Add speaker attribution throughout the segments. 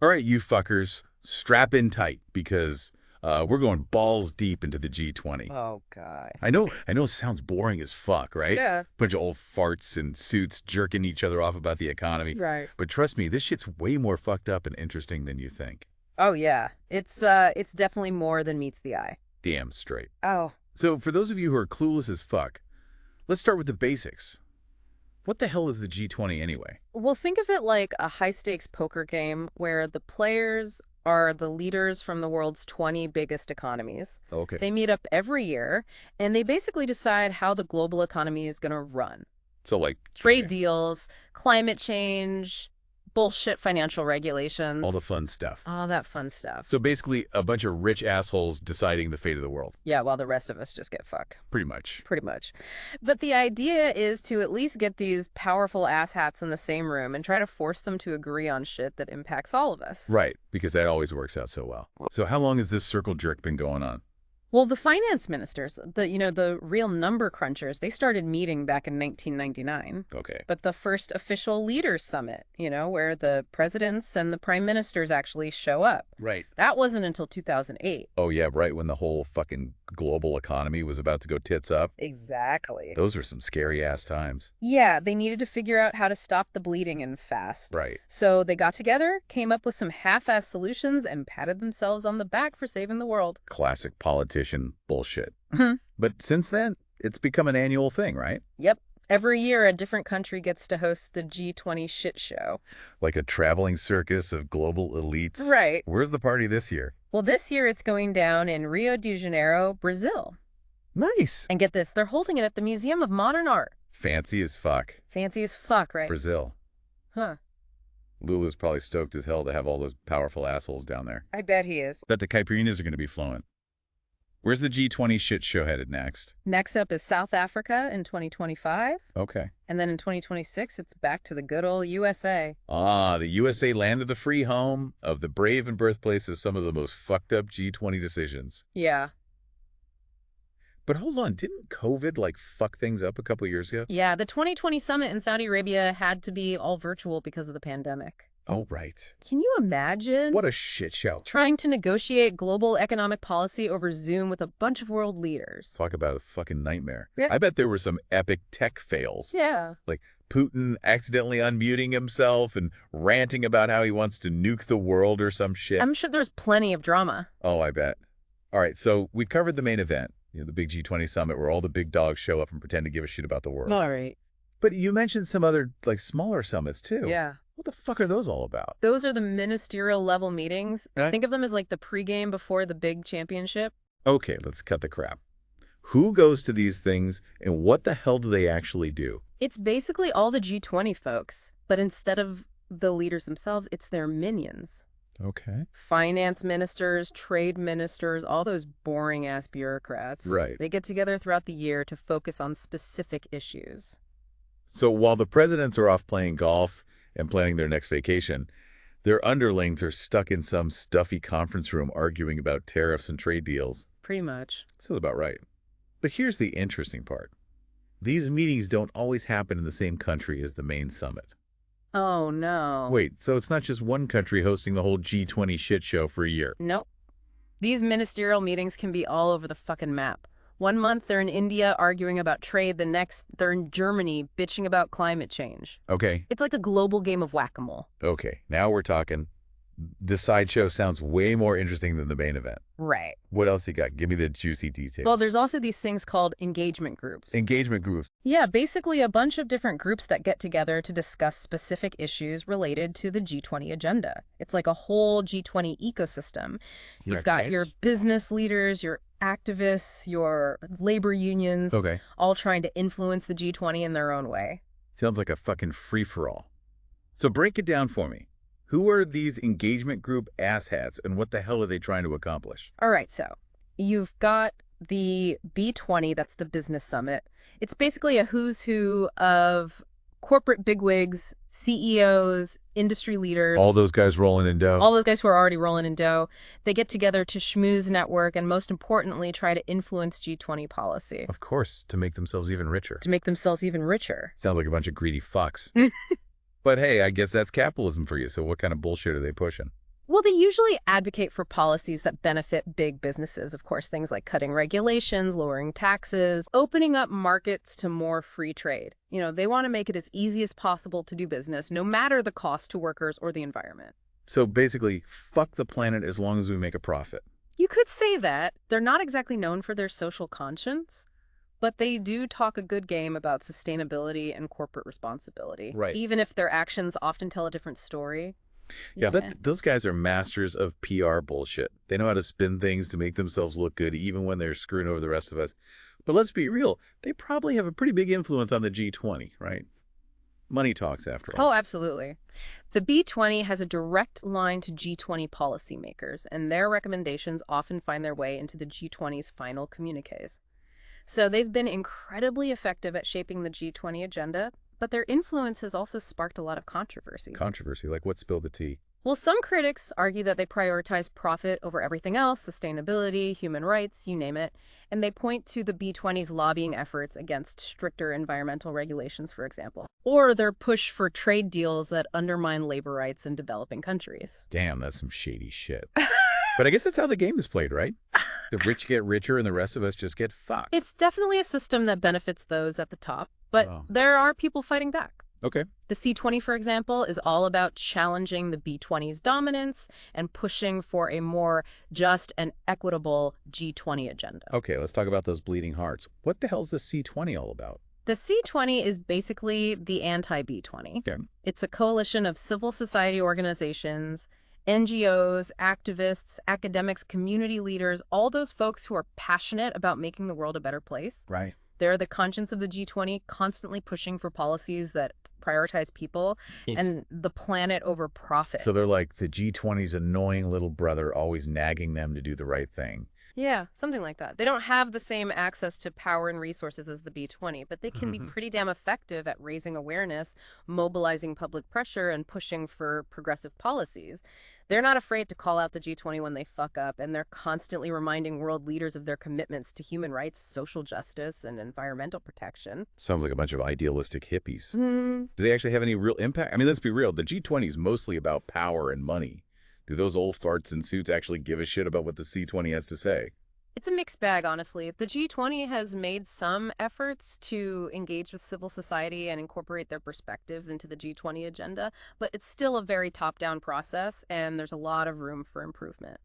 Speaker 1: All right, you fuckers, strap in tight because we're going balls deep into the G20.
Speaker 2: Oh, God.
Speaker 1: I know it sounds boring as fuck, right?
Speaker 2: Yeah.
Speaker 1: Bunch of old farts in suits jerking each other off about the economy.
Speaker 2: Right.
Speaker 1: But trust me, this shit's way more fucked up and interesting than you think.
Speaker 2: Oh, yeah. It's definitely more than meets the eye.
Speaker 1: Damn straight.
Speaker 2: Oh.
Speaker 1: So for those of you who are clueless as fuck, let's start with the basics. What the hell is the G20 anyway?
Speaker 2: Well, think of it like a high-stakes poker game where the players are the leaders from the world's 20 biggest economies.
Speaker 1: Okay.
Speaker 2: They meet up every year, and they basically decide how the global economy is going to run.
Speaker 1: So like
Speaker 2: Trade deals, climate change, bullshit financial regulations,
Speaker 1: all the fun stuff.
Speaker 2: all that fun stuff.
Speaker 1: So basically a bunch of rich assholes deciding the fate of the world.
Speaker 2: Yeah, while the rest of us just get fucked.
Speaker 1: Pretty much.
Speaker 2: Pretty much. But the idea is to at least get these powerful asshats in the same room and try to force them to agree on shit that impacts all of us.
Speaker 1: Right, because that always works out so well. So how long has this circle jerk been going on?
Speaker 2: Well, the finance ministers, the real number crunchers, they started meeting back in 1999.
Speaker 1: Okay.
Speaker 2: But the first official leaders summit, where the presidents and the prime ministers actually show up,
Speaker 1: Right.
Speaker 2: that wasn't until 2008.
Speaker 1: Oh, yeah, right when the whole fucking global economy was about to go tits up.
Speaker 2: Exactly.
Speaker 1: Those were some scary-ass times.
Speaker 2: Yeah, they needed to figure out how to stop the bleeding and fast.
Speaker 1: Right.
Speaker 2: So they got together, came up with some half-ass solutions, and patted themselves on the back for saving the world.
Speaker 1: Classic politician bullshit.
Speaker 2: Mhm.
Speaker 1: But since then, it's become an annual thing, right?
Speaker 2: Yep. Every year, a different country gets to host the G20 shit show.
Speaker 1: Like a traveling circus of global elites.
Speaker 2: Right.
Speaker 1: Where's the party this year?
Speaker 2: Well, this year it's going down in Rio de Janeiro, Brazil.
Speaker 1: Nice.
Speaker 2: And get this, they're holding it at the Museum of Modern Art.
Speaker 1: Fancy as fuck.
Speaker 2: Fancy as fuck, right?
Speaker 1: Brazil.
Speaker 2: Huh.
Speaker 1: Lulu's probably stoked as hell to have all those powerful assholes down there.
Speaker 2: I bet he is.
Speaker 1: Bet the caipirinhas are going to be flowing. Where's the G20 shit show headed next?
Speaker 2: Next up is South Africa in 2025.
Speaker 1: Okay.
Speaker 2: And then in 2026, it's back to the good old USA.
Speaker 1: Ah, the USA, land of the free, home of the brave and birthplace of some of the most fucked up G20 decisions.
Speaker 2: Yeah.
Speaker 1: But hold on, didn't COVID fuck things up a couple years ago?
Speaker 2: Yeah, the 2020 summit in Saudi Arabia had to be all virtual because of the pandemic.
Speaker 1: Oh, right.
Speaker 2: Can you imagine?
Speaker 1: What a shit show.
Speaker 2: Trying to negotiate global economic policy over Zoom with a bunch of world leaders.
Speaker 1: Talk about a fucking nightmare.
Speaker 2: Yeah.
Speaker 1: I bet there were some epic tech fails.
Speaker 2: Yeah.
Speaker 1: Like Putin accidentally unmuting himself and ranting about how he wants to nuke the world or some shit.
Speaker 2: I'm sure there's plenty of drama.
Speaker 1: Oh, I bet. All right, so we've covered the main event, the big G20 summit where all the big dogs show up and pretend to give a shit about the world.
Speaker 2: All right.
Speaker 1: But you mentioned some other, smaller summits, too.
Speaker 2: Yeah.
Speaker 1: What the fuck are those all about?
Speaker 2: Those are the ministerial level meetings.
Speaker 1: Huh?
Speaker 2: Think of them as like the pregame before the big championship.
Speaker 1: Okay, let's cut the crap. Who goes to these things, and what the hell do they actually do?
Speaker 2: It's basically all the G20 folks, but instead of the leaders themselves, it's their minions.
Speaker 1: Okay.
Speaker 2: Finance ministers, trade ministers, all those boring-ass bureaucrats.
Speaker 1: Right.
Speaker 2: They get together throughout the year to focus on specific issues.
Speaker 1: So while the presidents are off playing golf and planning their next vacation, their underlings are stuck in some stuffy conference room arguing about tariffs and trade deals.
Speaker 2: Pretty much.
Speaker 1: Sounds about right. But here's the interesting part. These meetings don't always happen in the same country as the main summit.
Speaker 2: Oh, no.
Speaker 1: Wait, so it's not just one country hosting the whole G20 shit show for a year?
Speaker 2: Nope. These ministerial meetings can be all over the fucking map. One month they're in India arguing about trade, the next they're in Germany bitching about climate change.
Speaker 1: Okay,
Speaker 2: It's like a global game of whack-a-mole.
Speaker 1: okay, now we're talking. This sideshow sounds way more interesting than the main event.
Speaker 2: Right.
Speaker 1: What else you got? Give me the juicy details.
Speaker 2: Well, there's also these things called engagement groups.
Speaker 1: Engagement groups.
Speaker 2: Yeah, basically a bunch of different groups that get together to discuss specific issues related to the G20 agenda. It's like a whole G20 ecosystem. You've got your business leaders, your activists, your labor unions,
Speaker 1: Okay.
Speaker 2: all trying to influence the G20 in their own way.
Speaker 1: Sounds like a fucking free-for-all. So break it down for me. Who are these engagement group asshats, and what the hell are they trying to accomplish?
Speaker 2: All right, so you've got the B20, that's the business summit. It's basically a who's who of corporate bigwigs, CEOs, industry leaders.
Speaker 1: All those guys rolling in dough.
Speaker 2: All those guys who are already rolling in dough. They get together to schmooze, network, and most importantly, try to influence G20 policy.
Speaker 1: Of course, to make themselves even richer.
Speaker 2: To make themselves even richer.
Speaker 1: Sounds like a bunch of greedy fucks. But hey, I guess that's capitalism for you, so what kind of bullshit are they pushing?
Speaker 2: Well, they usually advocate for policies that benefit big businesses, of course, things like cutting regulations, lowering taxes, opening up markets to more free trade. They want to make it as easy as possible to do business, no matter the cost to workers or the environment.
Speaker 1: So basically, fuck the planet as long as we make a profit.
Speaker 2: You could say that. They're not exactly known for their social conscience, but they do talk a good game about sustainability and corporate responsibility.
Speaker 1: Right.
Speaker 2: Even if their actions often tell a different story.
Speaker 1: Yeah, those guys are masters of PR bullshit. They know how to spin things to make themselves look good, even when they're screwing over the rest of us. But let's be real, they probably have a pretty big influence on the G20, right? Money talks, after all.
Speaker 2: Oh, absolutely. The B20 has a direct line to G20 policymakers, and their recommendations often find their way into the G20's final communiques. So they've been incredibly effective at shaping the G20 agenda, but their influence has also sparked a lot of controversy.
Speaker 1: Controversy? Like what spilled the tea?
Speaker 2: Well, some critics argue that they prioritize profit over everything else, sustainability, human rights, you name it, and they point to the B20's lobbying efforts against stricter environmental regulations, for example, or their push for trade deals that undermine labor rights in developing countries.
Speaker 1: Damn, that's some shady shit. But I guess that's how the game is played, right? The rich get richer and the rest of us just get fucked.
Speaker 2: It's definitely a system that benefits those at the top, but there are people fighting back.
Speaker 1: Okay.
Speaker 2: The C20, for example, is all about challenging the B20's dominance and pushing for a more just and equitable G20 agenda.
Speaker 1: Okay, let's talk about those bleeding hearts. What the hell's the C20 all about?
Speaker 2: The C20 is basically the anti-B20.
Speaker 1: Okay.
Speaker 2: It's a coalition of civil society organizations, NGOs, activists, academics, community leaders, all those folks who are passionate about making the world a better place.
Speaker 1: Right.
Speaker 2: They're the conscience of the G20, constantly pushing for policies that prioritize people and the planet over profit.
Speaker 1: So they're like the G20's annoying little brother, always nagging them to do the right thing.
Speaker 2: Yeah, something like that. They don't have the same access to power and resources as the B20, but they can be pretty damn effective at raising awareness, mobilizing public pressure, and pushing for progressive policies. They're not afraid to call out the G20 when they fuck up, and they're constantly reminding world leaders of their commitments to human rights, social justice, and environmental protection.
Speaker 1: Sounds like a bunch of idealistic hippies. Do they actually have any real impact? I mean, let's be real. The G20 is mostly about power and money. Do those old farts in suits actually give a shit about what the C20 has to say?
Speaker 2: It's a mixed bag, honestly. The G20 has made some efforts to engage with civil society and incorporate their perspectives into the G20 agenda, but it's still a very top-down process, and there's a lot of room for improvement.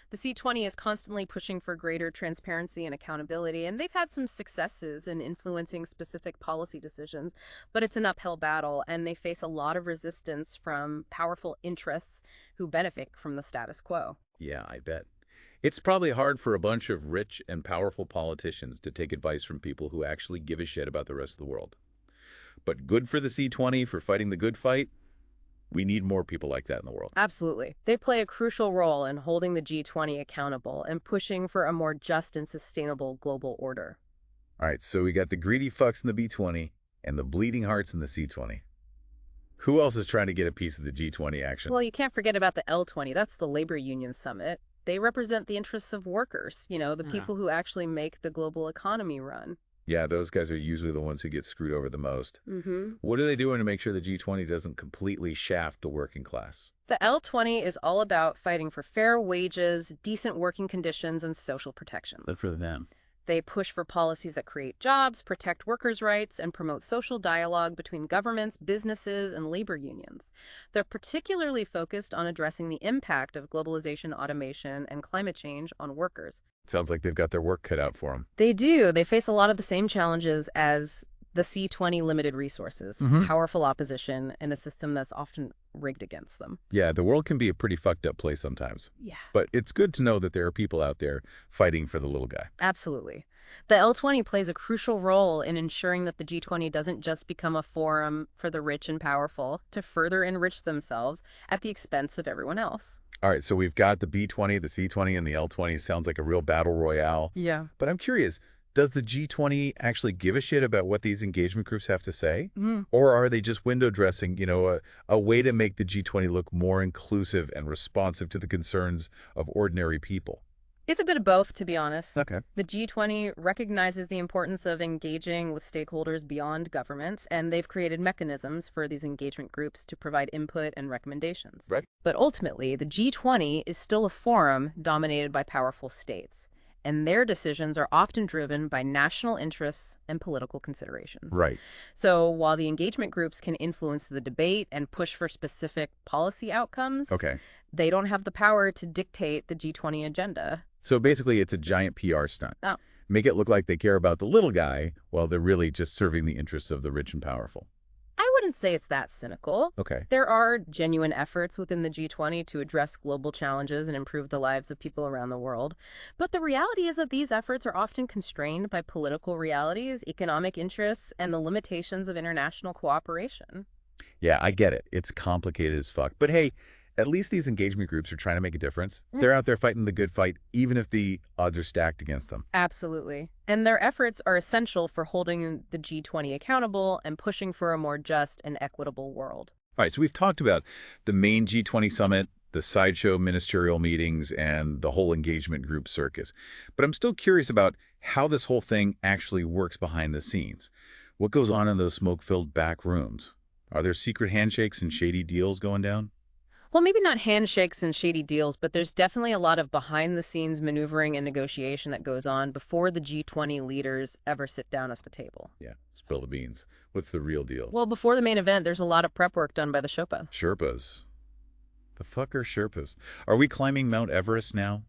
Speaker 2: The C20 is constantly pushing for greater transparency and accountability, and they've had some successes in influencing specific policy decisions, but it's an uphill battle, and they face a lot of resistance from powerful interests who benefit from the status quo.
Speaker 1: Yeah, I bet. It's probably hard for a bunch of rich and powerful politicians to take advice from people who actually give a shit about the rest of the world. But good for the C20 for fighting the good fight. We need more people like that in the world.
Speaker 2: Absolutely. They play a crucial role in holding the G20 accountable and pushing for a more just and sustainable global order.
Speaker 1: All right, so we got the greedy fucks in the B20 and the bleeding hearts in the C20. Who else is trying to get a piece of the G20 action?
Speaker 2: Well, you can't forget about the L20. That's the labor union summit. They represent the interests of workers, the people who actually make the global economy run.
Speaker 1: Yeah, those guys are usually the ones who get screwed over the most. What are they doing to make sure the G20 doesn't completely shaft the working class?
Speaker 2: The L20 is all about fighting for fair wages, decent working conditions, and social protections.
Speaker 1: Good for them.
Speaker 2: They push for policies that create jobs, protect workers' rights, and promote social dialogue between governments, businesses, and labor unions. They're particularly focused on addressing the impact of globalization, automation, and climate change on workers.
Speaker 1: Sounds like they've got their work cut out for them.
Speaker 2: They do. They face a lot of the same challenges as the C20: limited resources, powerful opposition, and a system that's often rigged against them.
Speaker 1: Yeah, the world can be a pretty fucked up place sometimes.
Speaker 2: Yeah.
Speaker 1: But it's good to know that there are people out there fighting for the little guy.
Speaker 2: Absolutely. The L20 plays a crucial role in ensuring that the G20 doesn't just become a forum for the rich and powerful to further enrich themselves at the expense of everyone else.
Speaker 1: All right, so we've got the B20, the C20, and the L20. Sounds like a real battle royale.
Speaker 2: Yeah.
Speaker 1: But I'm curious, does the G20 actually give a shit about what these engagement groups have to say? Or are they just window dressing, a way to make the G20 look more inclusive and responsive to the concerns of ordinary people?
Speaker 2: It's a bit of both, to be honest.
Speaker 1: Okay.
Speaker 2: The G20 recognizes the importance of engaging with stakeholders beyond governments, and they've created mechanisms for these engagement groups to provide input and recommendations.
Speaker 1: Right.
Speaker 2: But ultimately, the G20 is still a forum dominated by powerful states, and their decisions are often driven by national interests and political considerations.
Speaker 1: Right.
Speaker 2: So while the engagement groups can influence the debate and push for specific policy outcomes,
Speaker 1: Okay.
Speaker 2: they don't have the power to dictate the G20 agenda.
Speaker 1: So basically, it's a giant PR stunt.
Speaker 2: Oh.
Speaker 1: Make it look like they care about the little guy while they're really just serving the interests of the rich and powerful.
Speaker 2: I wouldn't say it's that cynical.
Speaker 1: Okay.
Speaker 2: There are genuine efforts within the G20 to address global challenges and improve the lives of people around the world. But the reality is that these efforts are often constrained by political realities, economic interests, and the limitations of international cooperation.
Speaker 1: Yeah, I get it. It's complicated as fuck. But hey, at least these engagement groups are trying to make a difference. They're out there fighting the good fight, even if the odds are stacked against them.
Speaker 2: Absolutely. And their efforts are essential for holding the G20 accountable and pushing for a more just and equitable world.
Speaker 1: All right, so we've talked about the main G20 summit, the sideshow ministerial meetings, and the whole engagement group circus. But I'm still curious about how this whole thing actually works behind the scenes. What goes on in those smoke-filled back rooms? Are there secret handshakes and shady deals going down?
Speaker 2: Well, maybe not handshakes and shady deals, but there's definitely a lot of behind-the-scenes maneuvering and negotiation that goes on before the G20 leaders ever sit down at the table.
Speaker 1: Yeah, spill the beans. What's the real deal?
Speaker 2: Well, before the main event, there's a lot of prep work done by the Sherpa.
Speaker 1: Sherpas. The fuck are Sherpas? Are we climbing Mount Everest now?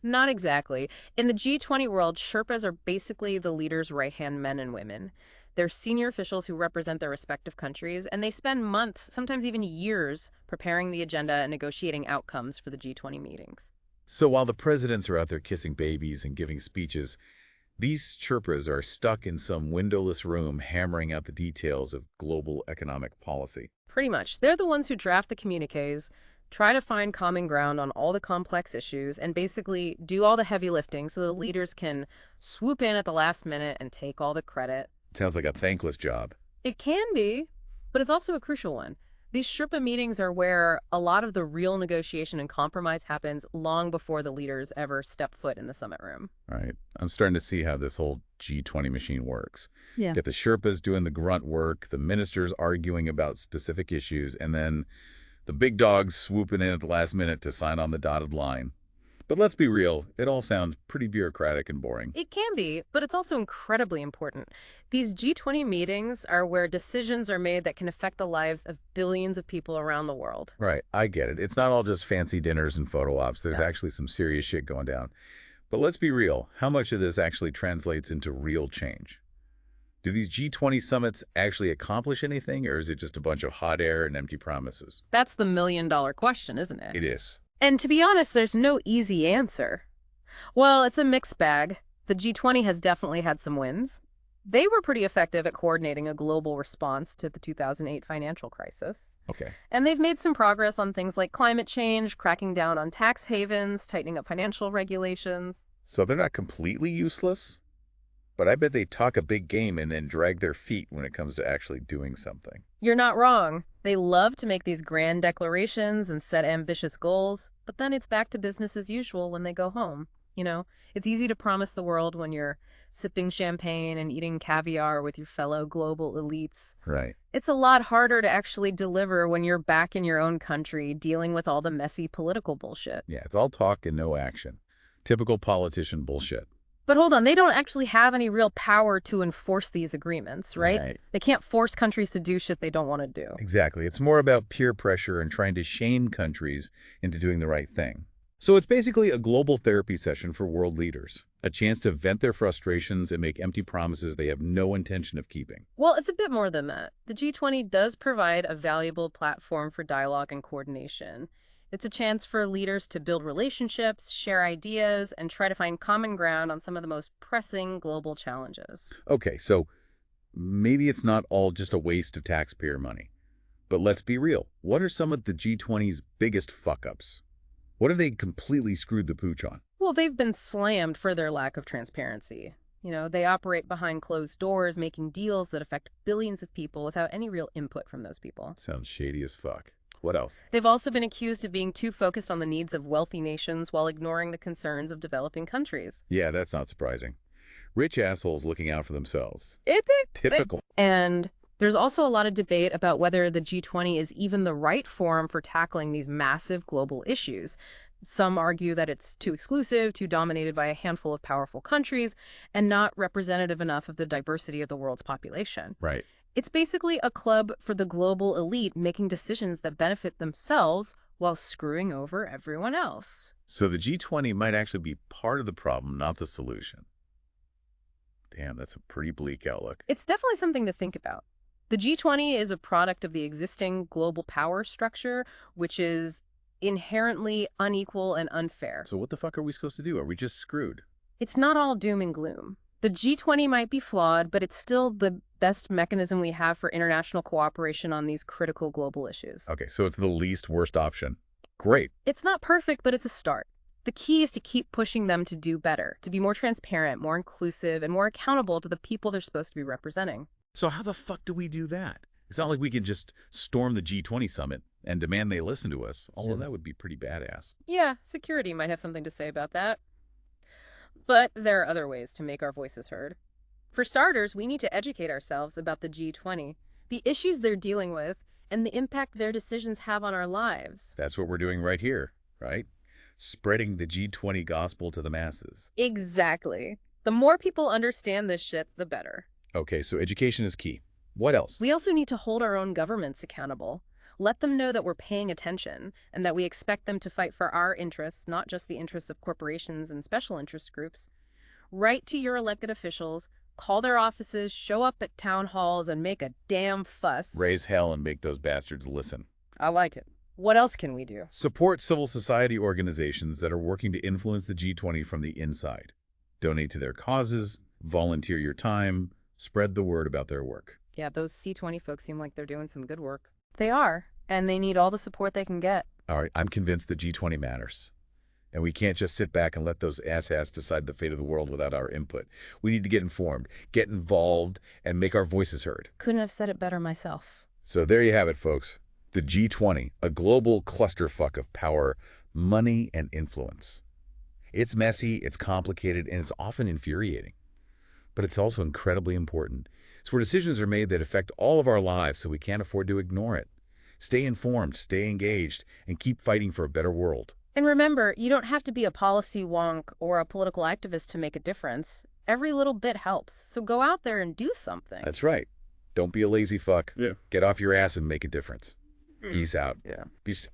Speaker 2: Not exactly. In the G20 world, Sherpas are basically the leaders' right-hand men and women. They're senior officials who represent their respective countries, and they spend months, sometimes even years, preparing the agenda and negotiating outcomes for the G20 meetings.
Speaker 1: So while the presidents are out there kissing babies and giving speeches, these Sherpas are stuck in some windowless room hammering out the details of global economic policy.
Speaker 2: Pretty much. They're the ones who draft the communiques, try to find common ground on all the complex issues, and basically do all the heavy lifting so the leaders can swoop in at the last minute and take all the credit.
Speaker 1: Sounds like a thankless job.
Speaker 2: It can be, but it's also a crucial one. These Sherpa meetings are where a lot of the real negotiation and compromise happens long before the leaders ever step foot in the summit room.
Speaker 1: All right. I'm starting to see how this whole G20 machine works.
Speaker 2: Yeah.
Speaker 1: Get the Sherpas doing the grunt work, the ministers arguing about specific issues, and then the big dogs swooping in at the last minute to sign on the dotted line. But let's be real, it all sounds pretty bureaucratic and boring.
Speaker 2: It can be, but it's also incredibly important. These G20 meetings are where decisions are made that can affect the lives of billions of people around the world.
Speaker 1: Right, I get it. It's not all just fancy dinners and photo ops. There's actually some serious shit going down. But let's be real, how much of this actually translates into real change? Do these G20 summits actually accomplish anything, or is it just a bunch of hot air and empty promises?
Speaker 2: That's the million-dollar question, isn't it?
Speaker 1: It is.
Speaker 2: And to be honest, there's no easy answer. Well, it's a mixed bag. The G20 has definitely had some wins. They were pretty effective at coordinating a global response to the 2008 financial crisis.
Speaker 1: Okay.
Speaker 2: And they've made some progress on things like climate change, cracking down on tax havens, tightening up financial regulations.
Speaker 1: So they're not completely useless? But I bet they talk a big game and then drag their feet when it comes to actually doing something.
Speaker 2: You're not wrong. They love to make these grand declarations and set ambitious goals, but then it's back to business as usual when they go home. You know, it's easy to promise the world when you're sipping champagne and eating caviar with your fellow global elites.
Speaker 1: Right.
Speaker 2: It's a lot harder to actually deliver when you're back in your own country dealing with all the messy political bullshit.
Speaker 1: Yeah, it's all talk and no action. Typical politician bullshit.
Speaker 2: But hold on, they don't actually have any real power to enforce these agreements, right? They can't force countries to do shit they don't want to do.
Speaker 1: Exactly. It's more about peer pressure and trying to shame countries into doing the right thing. So it's basically a global therapy session for world leaders, a chance to vent their frustrations and make empty promises they have no intention of keeping.
Speaker 2: Well, it's a bit more than that. The G20 does provide a valuable platform for dialogue and coordination. It's a chance for leaders to build relationships, share ideas, and try to find common ground on some of the most pressing global challenges.
Speaker 1: Okay, so maybe it's not all just a waste of taxpayer money. But let's be real. What are some of the G20's biggest fuck-ups? What have they completely screwed the pooch on?
Speaker 2: Well, they've been slammed for their lack of transparency. You know, they operate behind closed doors, making deals that affect billions of people without any real input from those people.
Speaker 1: Sounds shady as fuck. What else?
Speaker 2: They've also been accused of being too focused on the needs of wealthy nations while ignoring the concerns of developing countries.
Speaker 1: Yeah, that's not surprising. Rich assholes looking out for themselves. Typical.
Speaker 2: And there's also a lot of debate about whether the G20 is even the right forum for tackling these massive global issues. Some argue that it's too exclusive, too dominated by a handful of powerful countries, and not representative enough of the diversity of the world's population.
Speaker 1: Right.
Speaker 2: It's basically a club for the global elite making decisions that benefit themselves while screwing over everyone else.
Speaker 1: So the G20 might actually be part of the problem, not the solution. Damn, that's a pretty bleak outlook.
Speaker 2: It's definitely something to think about. The G20 is a product of the existing global power structure, which is inherently unequal and unfair.
Speaker 1: So what the fuck are we supposed to do? Are we just screwed?
Speaker 2: It's not all doom and gloom. The G20 might be flawed, but it's still the best mechanism we have for international cooperation on these critical global issues.
Speaker 1: Okay, so it's the least worst option. Great.
Speaker 2: It's not perfect, but it's a start. The key is to keep pushing them to do better, to be more transparent, more inclusive, and more accountable to the people they're supposed to be representing.
Speaker 1: So how the fuck do we do that? It's not like we can just storm the G20 summit and demand they listen to us, although that would be pretty badass.
Speaker 2: Yeah, security might have something to say about that. But there are other ways to make our voices heard. For starters, we need to educate ourselves about the G20, the issues they're dealing with, and the impact their decisions have on our lives.
Speaker 1: That's what we're doing right here, right? Spreading the G20 gospel to the masses.
Speaker 2: Exactly. The more people understand this shit, the better.
Speaker 1: Okay, so education is key. What else?
Speaker 2: We also need to hold our own governments accountable. Let them know that we're paying attention and that we expect them to fight for our interests, not just the interests of corporations and special interest groups. Write to your elected officials, call their offices, show up at town halls, and make a damn fuss.
Speaker 1: Raise hell and make those bastards listen.
Speaker 2: I like it. What else can we do?
Speaker 1: Support civil society organizations that are working to influence the G20 from the inside. Donate to their causes, volunteer your time, spread the word about their work.
Speaker 2: Yeah, those C20 folks seem like they're doing some good work. They are, and they need all the support they can get.
Speaker 1: All right, I'm convinced the G20 matters. And we can't just sit back and let those asshats decide the fate of the world without our input. We need to get informed, get involved, and make our voices heard.
Speaker 2: Couldn't have said it better myself.
Speaker 1: So there you have it, folks. The G20, a global clusterfuck of power, money, and influence. It's messy, it's complicated, and it's often infuriating. But it's also incredibly important. It's where decisions are made that affect all of our lives, so we can't afford to ignore it. Stay informed, stay engaged, and keep fighting for a better world.
Speaker 2: And remember, you don't have to be a policy wonk or a political activist to make a difference. Every little bit helps, so go out there and do something.
Speaker 1: That's right. Don't be a lazy fuck.
Speaker 3: Yeah.
Speaker 1: Get off your ass and make a difference. Peace out.
Speaker 3: Yeah.
Speaker 1: Peace.